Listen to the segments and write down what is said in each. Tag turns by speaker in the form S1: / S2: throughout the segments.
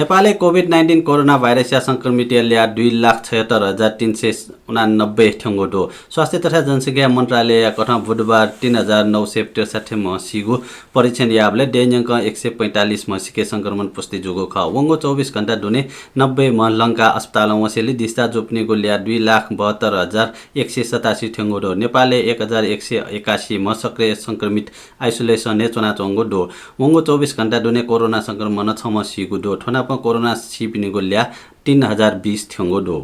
S1: नेपालले COVID-19 corona virus या संक्रमित ल्या 2,76,389 ठेंगोटो स्वास्थ्य तथा जनसंख्या मंत्रालय कथा बुधबार 3,963 मसीगु परीक्षण याबले डेन्जंक 145 मसीके संक्रमण पुष्टि जुगो ख वंगो 24 घण्टा दुने 90 म लंका अस्पताल वसेली दिस्ता जोप्नेको ल्या 2,72,187 ठेंगोटो नेपालले 1,181 म सक्रिय संक्रमित आइसोलेसन ने चोनाचोंगो दो वंगो 24 घण्टा दुने कोरोना संक्रमण 6 मसीगु दो ठोनाप कोरोना सिपिनेको ल्या 3,020 ठेंगो दो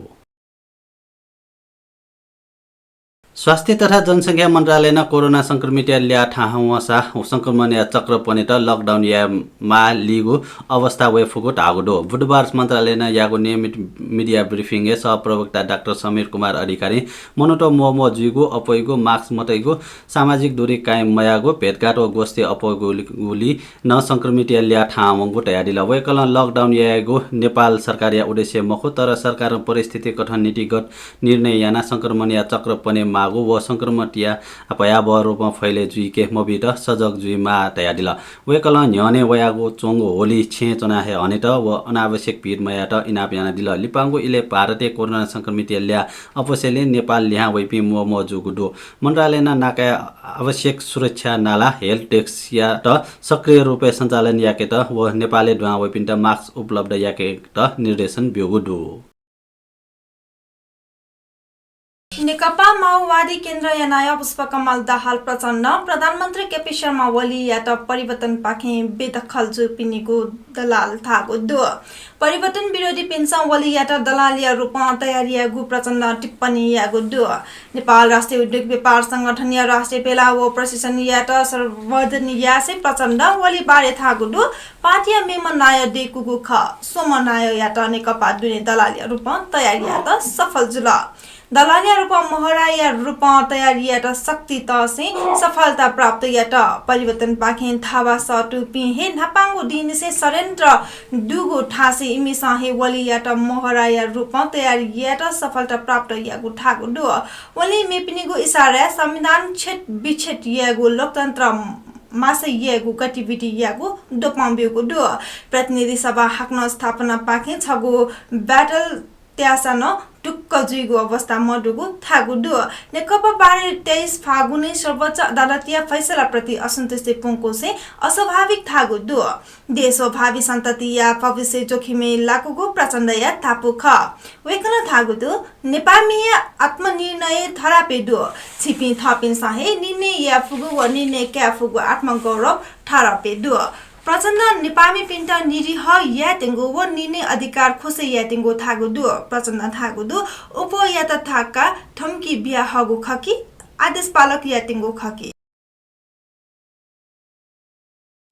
S1: स्वास्थ्य तथा जनसंख्या मंत्रालय कोरोना संक्रमित ल्या ठाहवसा संक्रमण या चक्र पनेट लकडाउन या मा लिगो अवस्था वे फुगो टागो बुधबार मंत्रालय यागो नियमित मीडिया ब्रीफिंग सहप्रवक्ता डाक्टर समीर कुमार अधिकारी मनोटो मोमो जुगो अपयगो मास्क मतैगो सामाजिक दूरी कायम मयागो भेटघाटो गोस्ते अपगोली न संक्रमित ल्या ठाहवंगो तयारी लवेकल लकडाउन यागो नेपाल सरकार या उद्देश्य मखो तर सरकार परिस्थिति कठन नीतिगत निर्णय याना संक्रमण या चक्र पने मागो व संक्रमण या भयावह रूपमा फैले जुइके मबिट सजग जुइमा तयारी ल वेकल न्यने वयागो चोंगो होली छे चना हे अनेट व अनावश्यक भीड मयाट इनाप याना दिल लिपांगो इले भारतीय कोरोना संक्रमित ल्या अपसेले नेपाल ल्या वैपी मोमो जुगुडो मंत्रालयना नाका आवश्यक सुरक्षा नाला हेल्थ डेस्क या त सक्रिय रूपे सञ्चालन याके त व नेपालले ढुवा वैपिन्ट मास्क उपलब्ध याके त निर्देशन ब्योगुडो
S2: नेकपा माओवादी केन्द्र एनाया पुष्पकमल दाहाल प्रचण्ड प्रधानमन्त्री केपी शर्मा ओली यात परिवर्तन पाखे बेदखल जुपिनीको दलाल थागो दो परिवर्तन विरोधी पेन्सन ओली यात दलालिया रूपमा तयारिया गु प्रचण्ड टिप्पणी यागो दो नेपाल राष्ट्रिय उद्योग व्यापार संगठन या राष्ट्रिय पेला व प्रशासन यात सर्वधन यासे प्रचण्ड ओली बारे थागो दो पार्टी मेमन नाय देखुगु ख सोम नाय यात नेकपा दुने दलालिया रूपमा तयारिया त सफल जुल दलालिया रूपमा महराया रूपमा तयारिया त शक्ति त से सफलता प्राप्त या त परिवर्तन पाखेन थावा सटु पिहे नपांगो दिनसे सरेन्द्र दुगो ठासे इमिसा हे वली या त महराया रूपमा तयारिया त सफलता प्राप्त या गु ठागु दो वली मेपिनीगो इशारा संविधान छेट बिछेट यागो लोकतन्त्र मासे येगु गतिविधि यागु दोपाम्बेगु दो प्रतिनिधि सभा हाक्न स्थापना पाखे छगो ब्याटल त्यासन टुक्क जुइगो अवस्था मडुगु थागु दो नेकपा बारे 23 फागुने सर्वोच्च अदालतीय फैसला प्रति असन्तुष्टि पुंको से अस्वाभाविक थागु दो देशो भावी सन्तति या भविष्य जोखिमे लाकुगु प्रचण्ड या थापु ख वेकन थागु दो नेपामीय आत्मनिर्णय थरापे दो छिपि थपिन साहे निर्णय या फुगु व निर्णय क्या फुगु आत्मगौरव थरापे दो प्रचण्ड नेपामी पिन्ट निरीह या तेंगो व निर्णय अधिकार खोसे या तेंगो थागु दु प्रचण्ड थागु दु उप या त थाका ठम्की बिया हगु खकी आदेश पालक या तेंगो खकी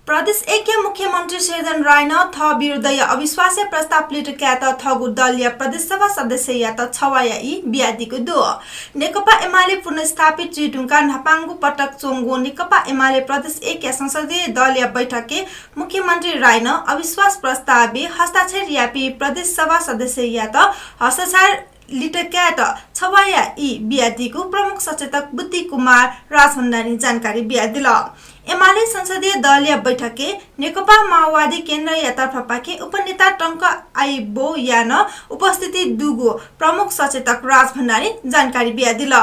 S2: प्रदेश एकीय मुख्यमन्त्री शेरजन राय न थ विरुद्ध या अविश्वास प्रस्ताव लिटक्या त थगु दल या प्रदेश सभा सदस्य या त छवाया इ बियादिको दो नेकपा एमाले पुनर्स्थापित चिटुङका नपाङ्गु पटक चोंगो नेकपा एमाले प्रदेश एकीय संसदीय दल या बैठके मुख्यमन्त्री राय न अविश्वास प्रस्ताव हस्ताक्षर यापी प्रदेश सभा सदस्य या त हस्ताक्षर लिटक्या त छवाया इ बियादिको प्रमुख सचेतक बुद्धि कुमार राजभण्डारी जानकारी बियादिल एमाले संसदीय दल या बैठके नेकपा माओवादी केन्द्र या तर्फपाके उपनेता टंक आइबो या न उपस्थिति दुगो प्रमुख सचेतक राजभण्डारी जानकारी बियादिल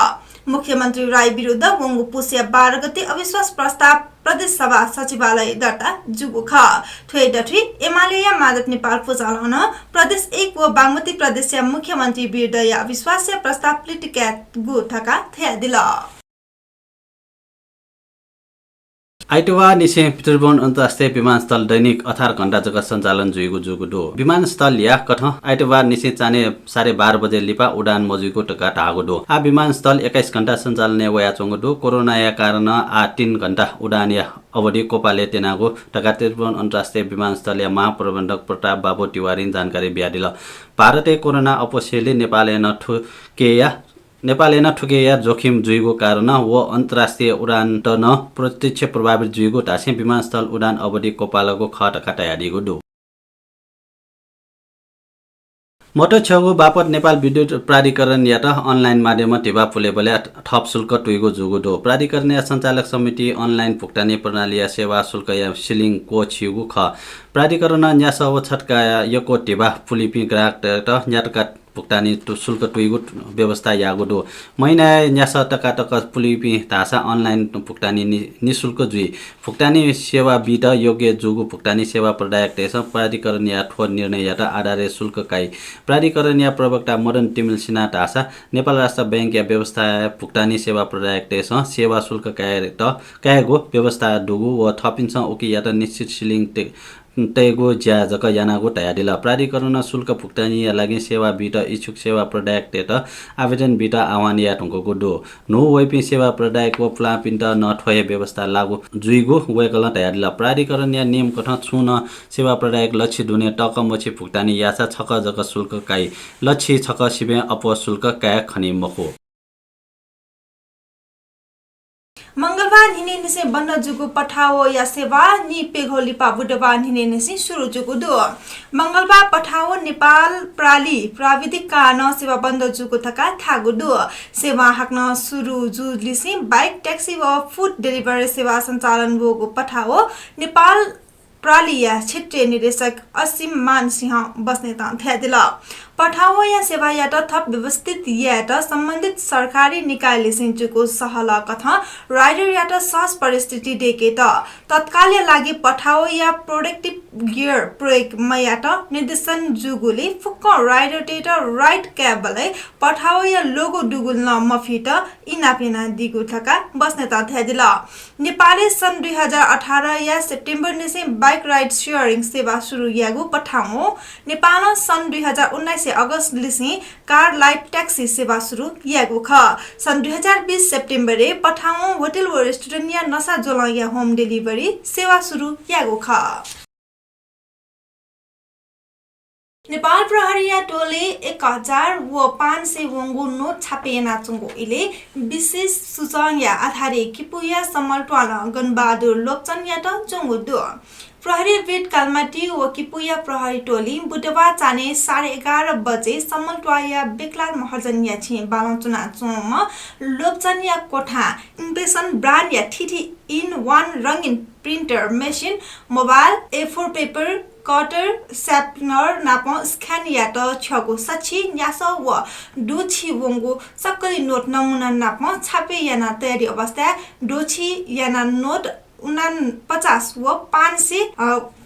S2: मुख्यमन्त्री राय विरुद्ध वंगु पुष्य 12 गते अविश्वास प्रस्ताव प्रदेश सभा सचिवालय दर्ता जुगु ख थ्वेडथ्वी एमाले या माधव नेपाल पुजालन प्रदेश 1 व बागमती प्रदेश या मुख्यमन्त्री विरुद्ध या अविश्वास प्रस्ताव लिटक्या गु थका थ्यादिल
S1: आइतबार निसे त्रिभुवन अन्तर्राष्ट्रिय विमानस्थल दैनिक 18 घण्टा जगत सञ्चालन जुइगु दो विमानस्थल या कठ आइतबार निसे चाने 12:30 बजे लिपा उडान मजुइगु टका टागो दो आ विमानस्थल 21 घण्टा सञ्चालन वया चोंगु दो कोरोना या कारण आ 3 घण्टा उडान या अवधि कोपाले तेनागो टका त्रिभुवन अन्तर्राष्ट्रिय विमानस्थल या महाप्रबन्धक प्रताप बाबु तिवारी जानकारी बियादिल भारतीय कोरोना अपसेले नेपालले न ठुके या जोखिम जुइगो कारण व अन्तर्राष्ट्रिय उडान त न प्रत्यक्ष प्रभावित जुइगो टासे विमानस्थल उडान अवधि कोपालको खटका तयारीगो दो मोटो छेउको बापत नेपाल विद्युत प्राधिकरण या त अनलाइन माध्यममा टिभा पुलेबले थप शुल्क टुइगो जुगुडो प्राधिकरण या सञ्चालक समिति अनलाइन भुक्तानी प्रणाली या सेवा शुल्क या सिलिङ को छिगु ख प्राधिकरण न्यास छटका यको टिभा पुलिपि ग्राहक त न्याटका भुक्तानी शुल्क टुइगु व्यवस्था यागुडो महिना न्यास टका पुलिपि धासा अनलाइन भुक्तानी निशुल्क जुई भुक्तानी सेवा बिट योग्य जुगु भुक्तानी सेवा प्रदायक देश प्राधिकरण या ठोर निर्णय या आधार शुल्क काई प्राधिकरण या प्रवक्ता मदन तिमिल सिन्हा धासा नेपाल राष्ट्र बैंक या व्यवस्था भुक्तानी सेवा प्रदायक देश सेवा शुल्क कायगो व्यवस्था डुगु व थपिन्छ ओके या त निश्चित सिलिङ तेगो ज्या जक यानागो तयारीला प्राधिकरण शुल्क भुक्तानी या लागि सेवा बिट इच्छुक सेवा प्रदायक तेत आवेदन बिट आह्वान या टुङ्को डो नो वेपि सेवा प्रदायक व प्लापिन्ट नठोय व्यवस्था लागू जुइगो वेकल तयारीला प्राधिकरण या नियम कथ छुन सेवा प्रदायक लक्ष्य दुने टक मछि भुक्तानी यासा छक जक शुल्क काई लक्ष्य छक सिबे अप शुल्क काय खनि मखो
S2: मंगलबार हिने निसे बन्न जुगु पठाओ या सेवा नि पेघोलिपा बुधबार हिने निसे सुरु जुगु दो मंगलबार पठाओ नेपाल प्राली प्राविधिक कारण सेवा बन्द जुगु थका थागु दो सेवा हाक्न सुरु जु लिसी बाइक ट्याक्सी व फूड डेलिभरी सेवा सञ्चालन भोगु पठाओ नेपाल प्राली या क्षेत्रीय निर्देशक असीम मान सिंह बस्नेता थ्यादिला पठाओ या सेवा या थप व्यवस्थित या सम्बन्धित सरकारी निकायले सिन्चुको सहला कथा राइडर या सहज परिस्थिति देखे तत्काल लागि पठाओ या प्रोडक्टिभ गियर प्रयोग या निर्देशन जुगुले फुक्क राइडर टेट राइट क्याबलाई पठाओ या लोगो डुगुल न मफिट इनापिना दिगु थका बस्नेता थ्यादिला नेपालले सन् 2018 या सेप्टेम्बर निसे बाइक राइड शेयरिङ सेवा सुरु यागु पठाओ नेपाल सन् 2019 अगस्त लिसी कार लाइट ट्याक्सी सेवा सुरु यागु ख सन् 2020 सेप्टेम्बर पठाओ होटल व रेस्टुरेन्ट या नसा जोला या होम डेलिभरी सेवा सुरु यागु ख नेपाल प्रहरी या टोले 1500 वंगु नोट छापे नाचुंगो इले विशेष सूचना या आधारे किपुया समलट्वाला गणबहादुर लोकचन या त चंगु दो प्रहरी वेट कालमाटी व किपुया प्रहरी टोली बुधबार चाने 11:30 बजे समलट्वाया बेकलाल महर्जन या छे बालचुना चोम लोकचन या कोठा इम्प्रेसन ब्रान्ड या ठिठी इन वन रंगीन printer machine mobile A4 paper cutter sharpener नाप स्क्यान या त छगो सछि न्यास व डोछि वंगो सक्कली नोट नमुना नाप छापे याना तयारी अवस्था डोछि याना नोट 49 व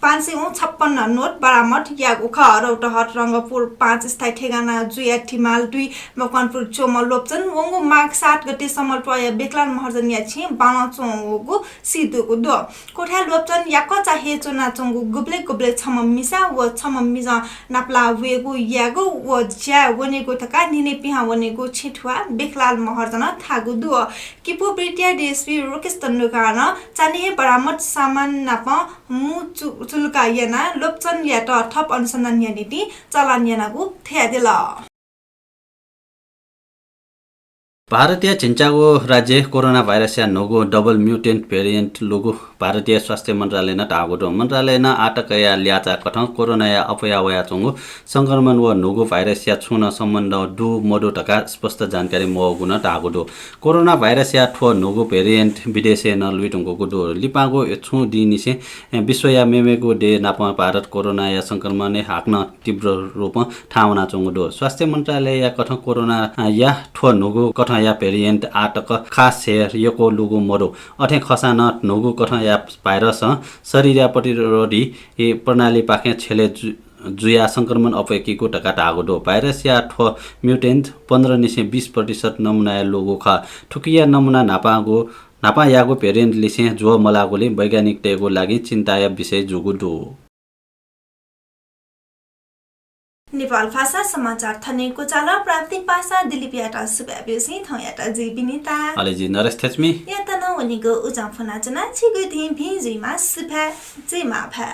S2: 556 नोट बरामद यागु ख रौतहट रंगपुर 5 स्थायी ठेगाना जुया ठिमाल 2 मकवानपुर चोम लोप्चन वंगु माघ 7 गते समलट्वाया बेकलाल महर्जन या छि बाना चोंगु सिदुगु दो कोठा लोप्चन याक चाहे चोना चोंगु गुब्ले छम मिसा व छम मिजा नाप्ला वेगु यागु व ज्या वनेगु थका निने पिहा वनेगु छिठुवा बेकलाल महर्जन थागु दो किपु ब्रिटिया डीएसपी रोकेश तन्नुकान चाने बरामद सामान नाप मु चुलका याना लोप्चन या त थप अनुसन्धान या नीति चलान यानागु थ्यादिला
S1: भारतीय चिन्चागो राज्य कोरोना भाइरस या नोगो डबल म्युटेन्ट भेरिएन्ट लोगो भारतीय स्वास्थ्य मन्त्रालय न टागो मन्त्रालय न आटक या ल्याचा कठ कोरोना या अपयावया चंगु संक्रमण व नोगो भाइरस या छुन सम्बन्ध डु मोडो टका स्पष्ट जानकारी मगु न टागो कोरोना भाइरस या ठो नोगो भेरिएन्ट विदेशे न लुइटंगो दो लिपागो छु दिनिसे विश्व या मेमेगो डे नाप भारत कोरोना या संक्रमण हाक्न तीव्र रूप ठाउना चंगु दो स्वास्थ्य मन्त्रालय या कठ कोरोना या ठो नोगो कठ या भेरिएन्ट आटक खास शेयर यको लुगु मरो अथे खसान नोगु कठ या भाइरस शरीर या प्रतिरोधी प्रणाली पाखे छेले जुया संक्रमण अपयकीको टका टागो दो भाइरस या ठो म्युटेन्ट 15-20% नमुना लोगो ख ठुकिया नमुना नापा यागो भेरिएन्ट लिसे जो मलागोले वैज्ञानिक टेगो लागि चिन्ताय विषय जुगु दो
S2: नेपाल भाषा समाचार थनेको चाला प्राप्तिक भाषा दिलिपियाटा सुब्याबिसी थौयाटा जी बिनिता
S1: अलेजी नरेश थेचमी
S2: याता नवनिको उजाफना जना छिगु थिम भिजुइमा सुफा जेमा भा